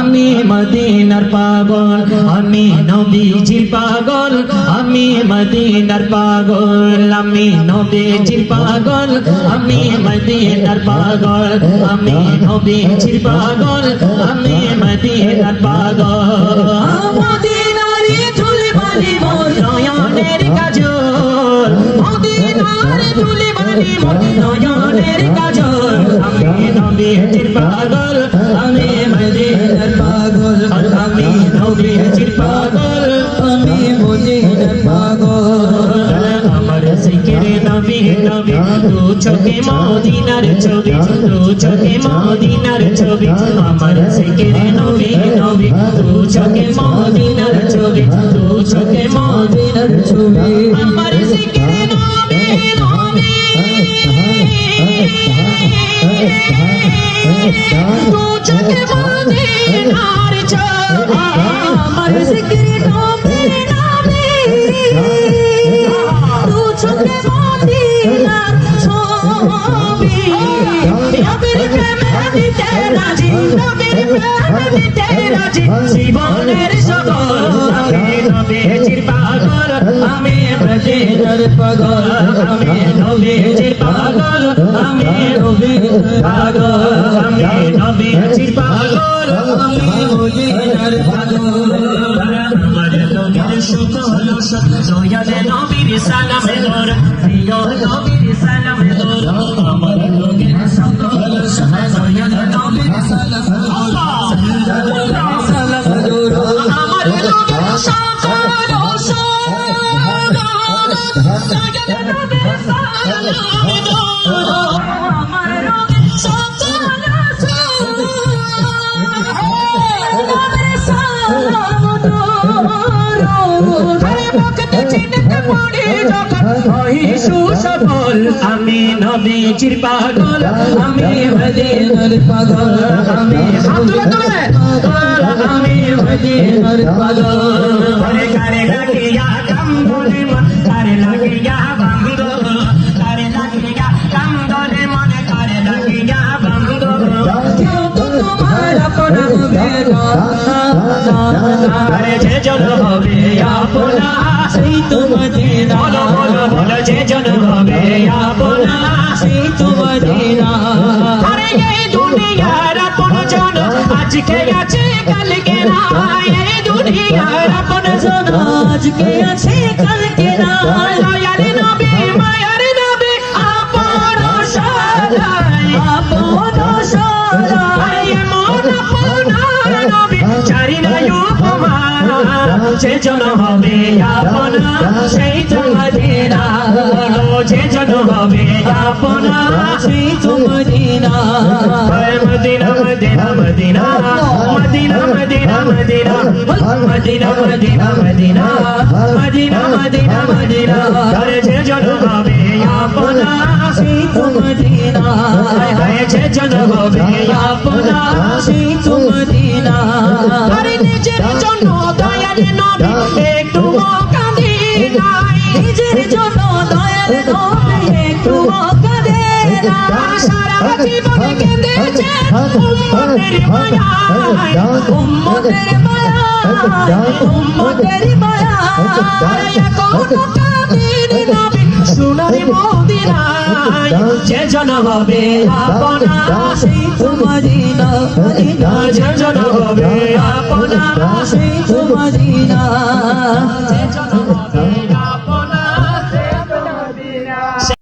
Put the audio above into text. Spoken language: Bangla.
আমি মদিনার পাগল আমি নবীজির পাগল আমি মদিনার পাগল আমি নবীজির পাগল আমি মদিনার পাগল আমি নবীজির পাগল আমি মদিনার পাগল মদিনারে ধুলি বালি মোর নয়নের কাজল মদিনারে ধুলি বালি মোর নয়নের কাজল আমি নবীজির পাগল আমি মদিনার পাগল আমি নবীজির পাগল আমি মদিনার পাগল আমার জিকিরে নবী নবী দু চোখে মদিনার ছবি দু চোখে মদিনার ছবি আমার জিকিরে নবী নবী দু চোখে মদিনার ছবি দু চোখে মদিনার ছবি আমার জিকিরে নবী নবী দু চোখে মদিনার ছবি আমার জিকিরে নবী নবী দু চোখে মদিনার ছবি নবীর প্রেমে দিতে রাজি নবীর প্রেমে দিতে রাজি জীবনের সকল আমি নবীজির পাগল আমি মদিনার পাগল আমি নবীজির পাগল আমি নবীজির পাগল আমি নবীজির পাগল আমি মদিনার পাগল আমার নবীর সকল দয়ালে নবীর সালামে দর প্রিয় নবীর সালামে দর আমার নবীর সকল দয়ালে নবীর সালামে দর আমার নবীর সকল দয়ালে নবীর সালামে দর আমার নবীর সকল সুসফল আমি নবীজির পাগল আমি মদিনার পাগল আমি আমি মদিনার পাগল করে করে লাগিয়া কান্দরে মন করে লাগিয়া বন্ধ করে লাগিয়া কান্দরে মন করে লাগিয়া বন্ধ কেউ তো তোমার আপনা হবে না যে জন হবে আপনা সেই তো মদিনা বলো বলো যে জন হবে আপনা সেই তো মদিনা আরে এই দুনিয়ার আপন জন আজকে আছে কালকে না এই দুনিয়ার আপন জন আজকে আছে কালকে না দয়াল নবী মায়ার নবী আপন সদাই আপন সদাই মন আপনার নবী চারি নাই উপমা যে জন হবে আপনা সেই তো মদিনা যে জন হবে আপনা সেই তো Medina Medina Medina Medina Medina Medina Medina Medina Medina Medina Medina Medina Medina যে জন হবে আপনা সেই তো মদিনা যে জন হবে আপনা সেই তো মদিনা আরে নিজের জন্য দয়াল নবী একটু কাঁদে নাই নিজের জন্য দয়াল নবী একটু কাঁদে না সারা জীবন কেঁদেছে উম্মতের মায়ায় উম্মতের মায়ায় উম্মতের মায়ায় এখনো কাঁদেন নবী সোনার মদিনায় যে জন হবে আপনা সেই তো মদিনা যে জন হবে আপনা সেই তো মদিনা